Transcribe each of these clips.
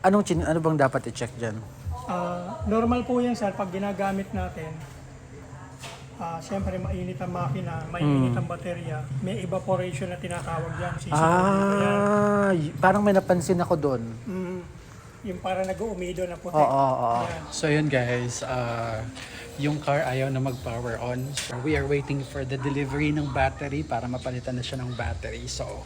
Ano bang dapat i-check dyan? Normal po yan sir, pag ginagamit natin, siyempre mainit ang makina, mainit ang baterya, may evaporation na tinatawag yan, CCTV ko yan. Parang may napansin ako doon. Yung para nag-uumido na puti. Oo. Yan. So yun guys, yung car ayaw na mag-power on. So we are waiting for the delivery ng battery para mapalitan na siya ng battery. So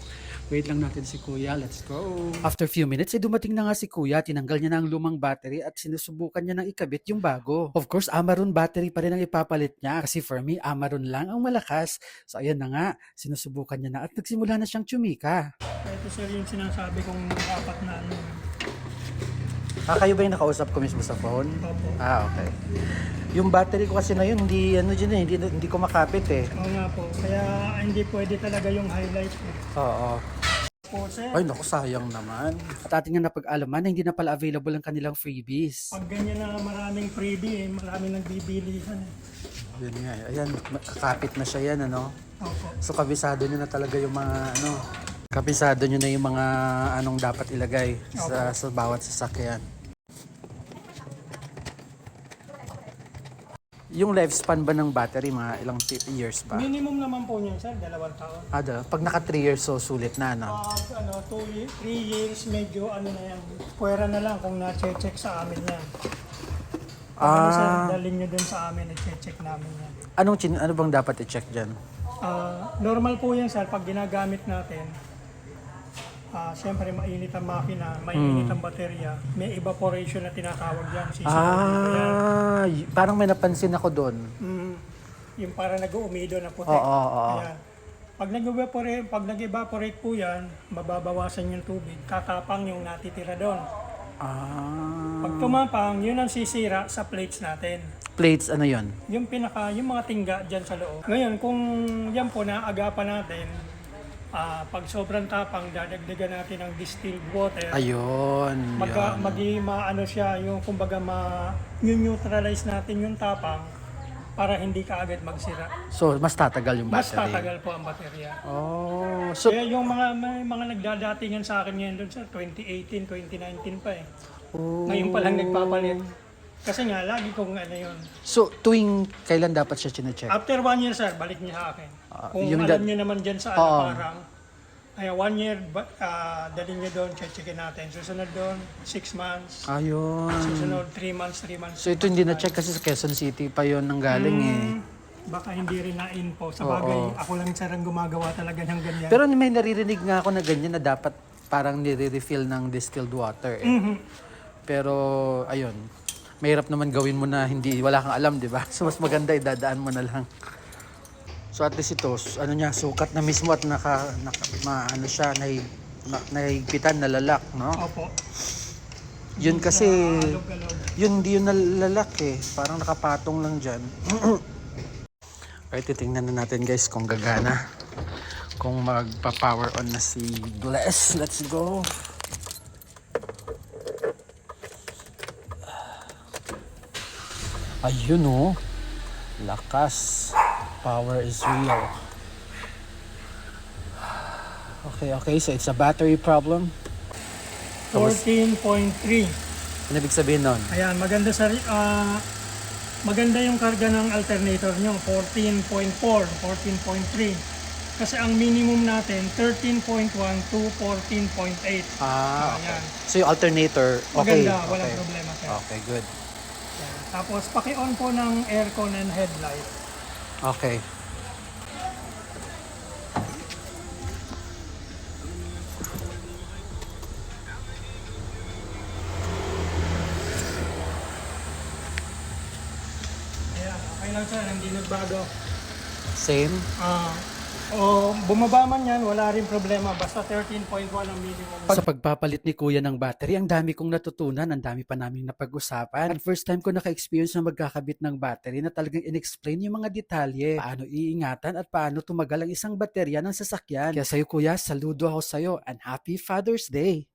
wait lang natin si Kuya, let's go! After few minutes, dumating na nga si Kuya, tinanggal niya na ang lumang battery at sinusubukan niya nang ikabit yung bago. Of course, Amaron battery pa rin ang ipapalit niya kasi for me, Amaron lang ang malakas. So ayan na nga, sinusubukan niya na at nagsimula na siyang tsumika. Ito sir yung sinasabi kong dapat na ano. Kayo ba yung nakausap ko mismo sa phone? Opo. Okay. Yung battery ko kasi na yun, hindi ko makapit eh. Oo nga po, kaya hindi pwede talaga yung highlight po. Oo. Po sir, Ay, naku, sayang naman. At ating nga napag-alaman na hindi na pala available ang kanilang freebies. pag ganyan na maraming freebie, maraming nagbibilihan. Yun nga, ayan, kakapit na siya yan, ano? Opo. So, kabisado nyo na talaga yung mga, kabisado nyo na yung mga anong dapat ilagay sa bawat sasakyan. Yung lifespan ba ng battery, mga ilang years ba? Minimum naman po niyan sir, 2 taon. Pag naka 3 years, so sulit na, no? Pag 3 years, medyo ano na yan, puwera na lang kung na-check sa amin yan. Sir, dalhin nyo dun sa amin, i-check namin yan. Ano bang dapat i-check dyan? Normal po yan sir, pag ginagamit natin, siyempre mainit ang makina, mainit ang baterya, may evaporation na tinatawag yan, CCTV ko yan. Parang may napansin ako doon. Yung para nag-uumido na puti. Oo. Ayan. Pag nag-evaporate po yan, mababawasan yung tubig, tatapang yung natitira doon. Pag tumapang, yun ang sisira sa plates natin. Plates, ano yun? Yung mga tingga dyan sa loob. Ngayon, kung yan po naagapan natin, pag sobrang tapang, dadagdagan natin ng distilled water. Ayun. Maano siya, yung kumbaga neutralize natin yung tapang para hindi ka agad magsira. So, mas tatagal yung Mas battery. tatagal po ang baterya. So, Kaya yung may mga nagdadatingan sa akin ngayon doon sa 2018, 2019 pa eh. Ngayon pa lang nagpapalit. Kasi nga, lagi kong ano yun. so tuwing kailan dapat siya chinecheck? After 1 year, sir, balik niya sa akin. Kung yung alam niyo naman dyan sa parang, 1 year, dalhin niyo doon, checkin natin. Susunod doon, 6 months. Ayun. Susunod, 3 months. So, ito hindi na-check kasi sa Quezon City pa yon nang galing eh. Baka hindi rin na-info. Sa bagay, ako lang sir ang gumagawa talaga ng ganyan. Pero may naririnig nga ako na ganyan na dapat parang nire-refill ng distilled water eh. Pero, ayun. Mahirap naman gawin mo na wala kang alam, di ba? So, mas maganda idadaan mo na lang. So, at least ito, sukat na mismo at nahigpitan, nalalak, no? Opo. Yun kasi, Alog-alog. yun hindi yun nalalak eh. Parang nakapatong lang dyan. Okay, titingnan na natin guys kung gagana. Kung magpa-power on na si Bless. Let's go. Ayun oh. Lakas. Power is real. Okay. So it's a battery problem. 14.3. Ano ibig sabihin nun? Ayan, maganda yung karga ng alternator nyo, 14.4, 14.3. Kasi ang minimum natin, 13.1 to 14.8. Okay. Ayan. So yung alternator, okay. Maganda, walang problema. Sir. Okay, good. Ayan. Tapos, paki-on po ng aircon and headlight. Okay. Ayan, okay lang sir, hindi nagbago. Same? O bumaba man yan, wala rin problema. Basta 13.1 ang minimum. Sa pagpapalit ni Kuya ng battery, ang dami kong natutunan, ang dami pa naming napag-usapan. At first time ko naka-experience na magkakabit ng battery na talagang in-explain yung mga detalye, paano iingatan at paano tumagal ang isang baterya ng sasakyan. Kaya sa'yo Kuya, saludo ako sa'yo and Happy Father's Day!